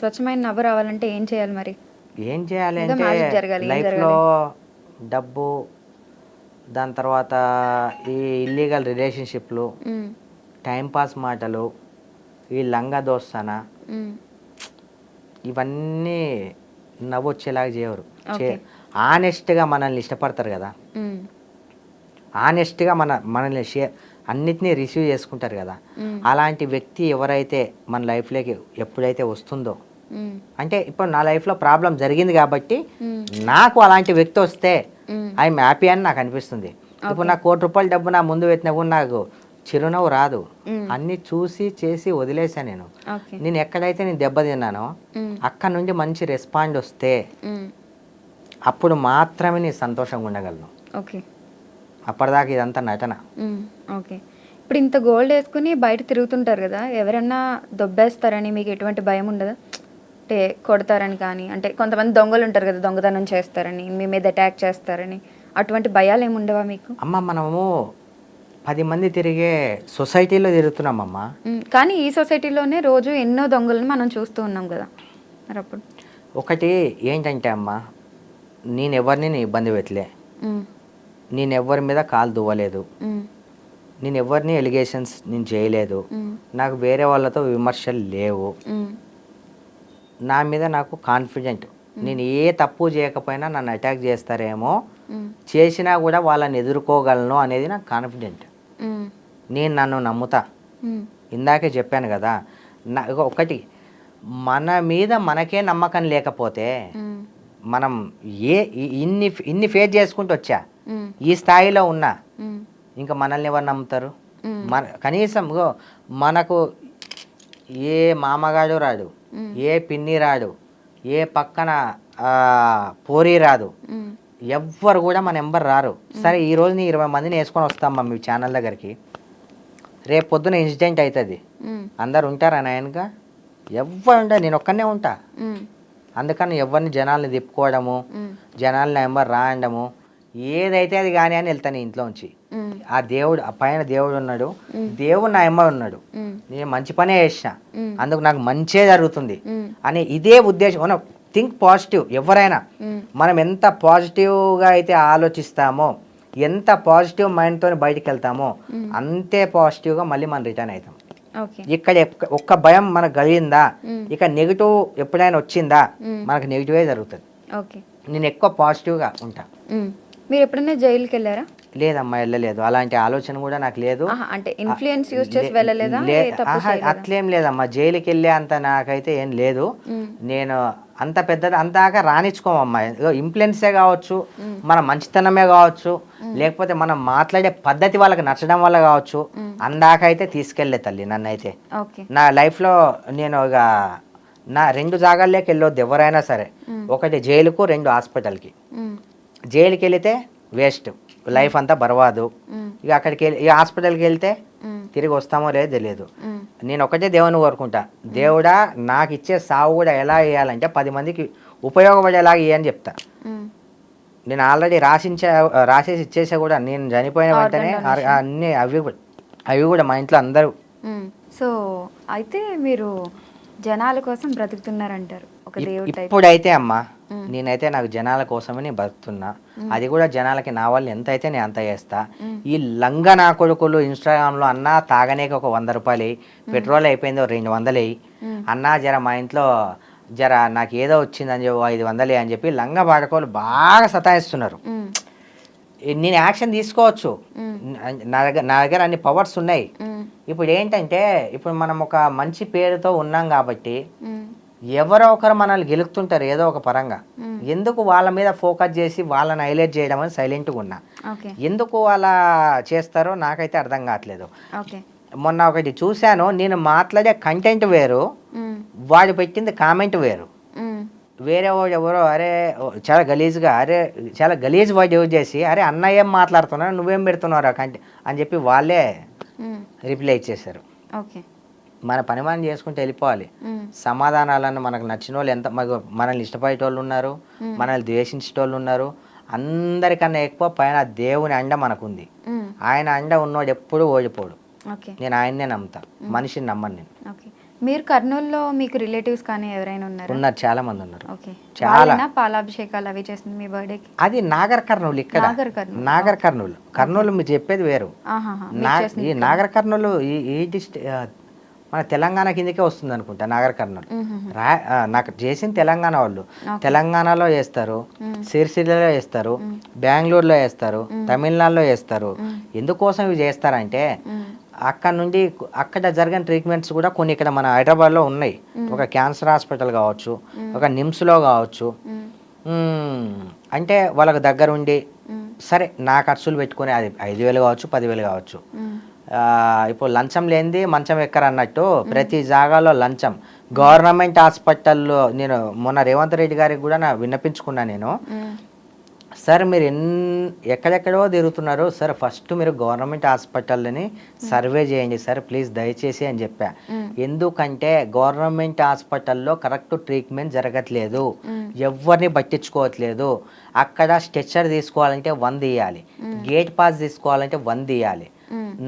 స్వచ్ఛమైన నవ్వు రావాలంటే ఏం చేయాలి మరి? ఏం చేయాలి ఏదో అంటే మ్యాజిక్ జరగాలి. ఏం లైఫ్లో జరగాలి? డబ్బు, దాని తర్వాత ఈ ఇల్లీగల్ రిలేషన్షిప్లు, హ్మ్. టైంపాస్ మాటలు, ఈ లంగా దోస్తాన, హ్మ్. ఇవన్నీ నవ్వొచ్చేలాగా చేయరు. ఓకే. ఆనెస్ట్గా మనల్ని ఇష్టపడతారు కదా, హ్మ్. ఆనెస్ట్గా మనల్ని అన్నిటినీ రిసీవ్ చేసుకుంటారు కదా, హ్మ్. అలాంటి వ్యక్తి ఎవరైతే మన లైఫ్లోకి ఎప్పుడైతే వస్తుందో, హ్మ్. అంటే ఇప్పుడు నా లైఫ్లో ప్రాబ్లం జరిగింది కాబట్టి హ్మ్. నాకు అలాంటి వ్యక్తి వస్తే హ్మ్. ఐఎమ్ హ్యాపీ అని నాకు అనిపిస్తుంది. ఇప్పుడు నాకు ₹1,00,00,000 డబ్బు నా ముందు పెట్టినా కూడా నాకు చిరునవ్వు రాదు. హ్మ్. అన్నీ చూసి చేసి వదిలేసాను నేను. ఓకే. నేను ఎక్కడైతే నేను దెబ్బతిన్నానో హ్మ్. అక్కడ నుండి మంచి రెస్పాండ్ వస్తే హ్మ్. అప్పుడు మాత్రమే నేను సంతోషంగా ఉండగలను. ఓకే. అప్పటిదాకా ఇదంతా నటన. హ్మ్. ఓకే. ఇప్పుడు ఇంత గోల్డ్ యేసుకొని బయట తిరుగుతుంటారు గదా! ఎవరన్నా దొబ్బేస్తారని మీకు ఎటువంటి భయం ఉండదా? అంటే కొడతారని కానీ, అంటే కొంతమంది దొంగలుంటారు గదా! దొంగతనం చేస్తారని, మీ మీద అటాక్ చేస్తారని, అటువంటి భయాలేమి ఉండవా మీకు? అమ్మ మనము 10 మంది తిరిగే సొసైటీలో తిరుగుతున్నామమ్మా. హ్మ్. కానీ ఈ సొసైటీలోనే రోజు ఎన్నో దొంగలను మనం చూస్తూ ఉన్నాం గదా! మరప్పుడు? ఒకటి ఏంటంటే అమ్మ, నేను ఇబ్బంది పెట్టలే, హ్మ్. నేను ఎవరి మీద కాలు దువ్వలేదు, హ్మ్. నేను ఎవరిని ఎలిగేషన్స్ నేను చేయలేదు, హ్మ్. నాకు వేరే వాళ్ళతో విమర్శలు లేవు, హ్మ్. నా మీద నాకు కాన్ఫిడెంట్. నేను ఏ తప్పు చేయకపోయినా నన్ను అటాక్ చేస్తారేమో, హ్మ్. చేసినా కూడా వాళ్ళని ఎదుర్కోగలను అనేది నాకు కాన్ఫిడెంట్. హ్మ్. నేను నన్ను నమ్ముతా. హ్మ్. ఇందాకే చెప్పాను కదా, ఒకటి మన మీద మనకే నమ్మకం లేకపోతే హ్మ్. మనం ఏ ఇన్ని ఇన్ని ఫేస్ చేసుకుంటూ వచ్చా, హ్మ్. ఈ స్థాయిలో ఉన్నా, హ్మ్. ఇంకా మనల్ని ఎవరు నమ్ముతారు? హ్మ్. కనీసం మనకు ఏ మామగాడు రాడు, హ్మ్. ఏ పిన్ని రాడు, ఏ పక్కన పోరి రాదు, హ్మ్. ఎవ్వరు కూడా మన ఎంబర్ రారు. సరే ఈరోజు నీ 20 మందిని వేసుకొని వస్తాం మీ ఛానల్ దగ్గరికి, రేపు పొద్దున ఇన్సిడెంట్ అవుతుంది, హ్మ్. అందరు ఉంటారా నాయనగా? ఎవ్వరు ఉంటారు, నేను ఒక్కనే ఉంటా. హ్మ్. అందుకని ఎవరిని జనాల్ని తిప్పుకోవడము, హ్మ్. జనాల్ని ఎంబర్ రాయడము, ఏదైతే అది కానీ అని వెళ్తాను ఇంట్లోంచి. హ్మ్. ఆ దేవుడు, ఆ పైన దేవుడు ఉన్నాడు, హ్మ్. దేవుడు నా ఎంబర్ ఉన్నాడు, హ్మ్. నేను మంచి పనే చేసిన, హ్మ్. అందుకు నాకు మంచే జరుగుతుంది హ్మ్. అని ఇదే ఉద్దేశం. మనం థింక్ పాజిటివ్. ఎవరైనా హ్మ్. మనం ఎంత పాజిటివ్గా అయితే ఆలోచిస్తామో, ఎంత పాజిటివ్ మైండ్తో బయటికి వెళ్తామో, హ్మ్. అంతే పాజిటివ్గా మళ్ళీ మనం రిటర్న్ అవుతాం. ఓకే. ఇక్కడ ఒక్క భయం మనకు కలిగిందా, హ్మ్. ఇక నెగిటివ్ ఎప్పుడైనా వచ్చిందా, హ్మ్. మనకు నెగిటివే జరుగుతుంది. ఓకే. నేను ఎక్కువ పాజిటివ్గా ఉంటా. హ్మ్. మీరు ఎప్పుడైనా జైలుకెళ్లారా? లేదమ్మా, వెళ్ళలేదు. అలాంటి ఆలోచన కూడా నాకు లేదు. ఆహా! అంటే ఇన్‌ఫ్లూయెన్స్ యూజ్ చేసి వెళ్ళలేదా? ఏ తప్పు ఆహా, చేయలేదా? అట్లేం లేదమ్మా. జైలుకి వెళ్ళే అంత నాకైతే ఏం లేదు. హ్మ్. నేను అంత పెద్దది అంతాక రానిచ్చుకోమమ్మా. ఇన్ఫ్లుయెన్సే కావచ్చు, హ్మ్. మన మంచితనమే కావచ్చు, హ్మ్. లేకపోతే మనం మాట్లాడే పద్ధతి వాళ్ళకి నచ్చడం వల్ల కావచ్చు, హ్మ్. అందాకైతే తీసుకెళ్ళే తల్లి నన్నైతే. ఓకే. నా లైఫ్లో నేను ఇక నా 2 జాగాల్లోకి వెళ్ళొద్దు ఎవరైనా సరే. హ్మ్. ఒకటి జైలుకు, 2 హాస్పిటల్కి. హ్మ్. జైలుకి వెళితే వేస్ట్, లైఫ్ అంతా బర్వాదు. హ్మ్. ఇక అక్కడికి వెళ్ళి, ఈ హాస్పిటల్కి వెళ్తే హ్మ్. తిరిగి వస్తామో లేదో తెలియదు. హ్మ్. నేను ఒకటే దేవుని కోరుకుంటా, దేవుడా నాకు ఇచ్చే సావు కూడా ఎలా వేయాలంటే 10 మందికి ఉపయోగపడేలాగా ఇయ్యని చెప్తా. హ్మ్. నేను ఆల్రెడీ రాసేసి ఇచ్చేసా కూడా. నేను చనిపోయిన వెంటనే ఆర్గన్ డొనేషన్. అన్నీ అవి కూడా మా ఇంట్లో అందరూ. హ్మ్. సో, అయితే మీరు జనాల కోసం బ్రతుకుతున్నారంటారు. ఒక దేవుడి టైప్. ఇప్పుడైతే అమ్మా, హ్మ్. నేనైతే నాకు జనాల కోసమే నేను బతుకుతున్నా. హ్మ్. అది కూడా జనాలకి నా వల్ల ఎంత అయితే నేను అంత చేస్తా. హ్మ్. ఈ లంగా నా కొడుకులు ఇన్స్టాగ్రామ్లో అన్నా తాగనేకి ఒక ₹100, పెట్రోల్ అయిపోయిందో 200 హ్మ్. అన్నా జర మా ఇంట్లో జర నాకు ఏదో వచ్చిందని చెప్పి 500 అని చెప్పి లంగా బాడుకోలు బాగా సతాయిస్తున్నారు. హ్మ్. నేను యాక్షన్ తీసుకోవచ్చు, హ్మ్. నా దగ్గర అన్ని పవర్స్ ఉన్నాయి. హ్మ్. ఇప్పుడు ఏంటంటే, ఇప్పుడు మనం ఒక మంచి పేరుతో ఉన్నాం కాబట్టి హ్మ్. ఎవరో ఒకరు మనల్ని గెలుపుతుంటారు ఏదో ఒక పరంగా. హ్మ్. ఎందుకు వాళ్ళ మీద ఫోకస్ చేసి వాళ్ళని హైలైట్ చేయడం అని సైలెంట్గా ఉన్నా. ఓకే. ఎందుకు అలా చేస్తారో నాకైతే అర్థం కావట్లేదు. ఓకే. మొన్న ఒకటి చూశాను, నేను మాట్లాడే కంటెంట్ వేరు, హ్మ్. వాడు పెట్టింది కామెంట్ వేరు. హ్మ్. వేరే వాడు ఎవరో అరే చాలా గలీజ్గా, అరే చాలా గలీజ్ వర్డ్ యూజ్ చేసి, అరే అన్న ఏం మాట్లాడుతున్నావు, నువ్వేం పెడుతున్నావు కంటెంట్ అని చెప్పి వాళ్ళే హ్మ్. రిప్లై ఇచ్చేశారు. ఓకే. మన పని మనం చేసుకుంటూ వెళ్ళిపోవాలి. హ్మ్. సమాధానాలను మనకు నచ్చిన వాళ్ళు ఎంత, మనల్ని ఇష్టపడేటోళ్ళు ఉన్నారు, హ్మ్. మనల్ని ద్వేషించేటోళ్ళు ఉన్నారు. అందరికన్నా ఎక్కువ పైన దేవుని అండ మనకుంది. హ్మ్. ఆయన అండ ఉన్నోడు ఎప్పుడూ ఓడిపోడు. ఓకే. నేను ఆయన్నే నమ్ముతా, మనిషిని నమ్మను నేను. ఓకే. మీరు కర్నూలులో మీకు రిలేటివ్స్ కానీ ఎవరైనా ఉన్నారా? ఉన్నారు, చాలా మంది ఉన్నారు. ఓకే. చాలా. వాళ్ళేనా పాలాభిషేకాలు అవి చేసింది మీ బర్త్డేకి? అది నాగర్ కర్నూలు, ఇక్కడ నాగర్ కర్నూలు. కర్నూలు మీరు చెప్పేది వేరు. ఆహాహా. ఈ నాగర్ కర్నూలు ఈ డిస్ట్రిక్ట్ మన తెలంగాణ కిందకే వస్తుంది అనుకుంటా, నాగర్ కర్నూలు. నాకు చేసింది తెలంగాణ వాళ్ళు. తెలంగాణలో వేస్తారు, సిరిసిల్లలో వేస్తారు, బెంగళూరులో వేస్తారు, తమిళనాడులో వేస్తారు. ఎందుకోసం ఇవి చేస్తారంటే అక్కడ నుండి అక్కడ జరిగిన ట్రీట్మెంట్స్ కూడా కొన్ని ఇక్కడ మన హైదరాబాద్లో ఉన్నాయి. ఒక క్యాన్సర్ హాస్పిటల్ కావచ్చు, ఒక నిమ్స్లో కావచ్చు. అంటే వాళ్ళకు దగ్గర ఉండి సరే నా ఖర్చులు పెట్టుకుని అది 5,000 కావచ్చు, 10,000 కావచ్చు. ఇప్పుడు లంచం లేనిది మంచం ఎక్కరన్నట్టు ప్రతి జాగాలో లంచం. గవర్నమెంట్ హాస్పిటల్లో నేను మొన్న రేవంత్ రెడ్డి గారికి కూడా విన్నపించుకున్నా నేను, సార్ మీరు ఎక్కడెక్కడో తిరుగుతున్నారు సార్, ఫస్ట్ మీరు గవర్నమెంట్ హాస్పిటల్ని సర్వే చేయండి సార్ ప్లీజ్ దయచేసి అని చెప్పా. ఎందుకంటే గవర్నమెంట్ హాస్పిటల్లో కరెక్ట్ ట్రీట్మెంట్ జరగట్లేదు, ఎవరిని పట్టించుకోవట్లేదు. అక్కడ స్ట్రెచ్చర్ తీసుకోవాలంటే 100 ఇవ్వాలి, గేట్ పాస్ తీసుకోవాలంటే 100 ఇవ్వాలి,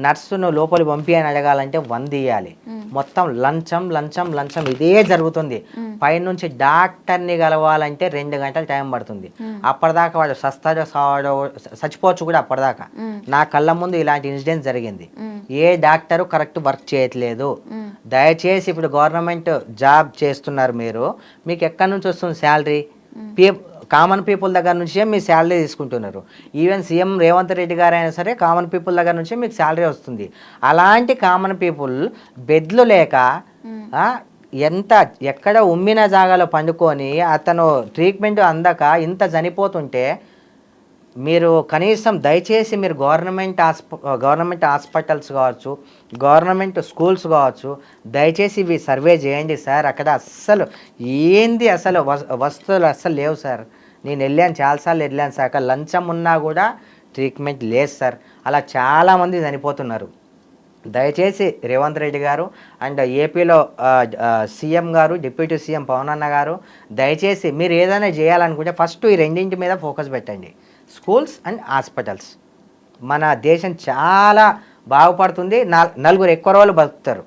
నర్సును లోపలి పంపి అని అడగాలంటే 100 ఇవ్వాలి. మొత్తం లంచం లంచం లంచం ఇదే జరుగుతుంది. పైనుంచి డాక్టర్ని కలవాలంటే 2 గంటలు టైం పడుతుంది. అప్పటిదాకా వాడు సస్తాడో సావాడో చచ్చిపోవచ్చు కూడా. అప్పటిదాకా నా కళ్ళ ముందు ఇలాంటి ఇన్సిడెంట్ జరిగింది. ఏ డాక్టరు కరెక్ట్ వర్క్ చేయట్లేదు. దయచేసి ఇప్పుడు గవర్నమెంట్ జాబ్ చేస్తున్నారు మీరు, మీకు ఎక్కడి నుంచి వస్తుంది శాలరీ? కామన్ పీపుల్ దగ్గర నుంచే మీ శాలరీ తీసుకుంటున్నారు. ఈవెన్ సీఎం రేవంత్ రెడ్డి గారు అయినా సరే కామన్ పీపుల్ దగ్గర నుంచే మీకు శాలరీ వస్తుంది. అలాంటి కామన్ పీపుల్ బెడ్లు లేక ఎక్కడ ఉమ్మిన జాగాలో పండుకొని అతను ట్రీట్మెంట్ అందక ఇంత చనిపోతుంటే మీరు కనీసం దయచేసి మీరు గవర్నమెంట్ హాస్పిటల్స్ కావచ్చు, గవర్నమెంట్ స్కూల్స్ కావచ్చు, దయచేసి ఇవి సర్వే చేయండి సార్. అక్కడ అసలు వస్తువులు అస్సలు లేవు సార్. నేను వెళ్ళాను, చాలాసార్లు వెళ్ళాను సార్. అక్కడ లంచం ఉన్నా కూడా ట్రీట్మెంట్ లేదు సార్. అలా చాలామంది చనిపోతున్నారు. దయచేసి రేవంత్ రెడ్డి గారు అండ్ ఏపీలో సీఎం గారు, డిప్యూటీ సీఎం పవన్ అన్న గారు, దయచేసి మీరు ఏదైనా చేయాలనుకుంటే ఫస్ట్ ఈ రెండింటి మీద ఫోకస్ పెట్టండి, స్కూల్స్ అండ్ హాస్పిటల్స్. మన దేశం చాలా బాగుపడుతుంది, 4 ఎక్కువ రోజులు బతుకుతారు.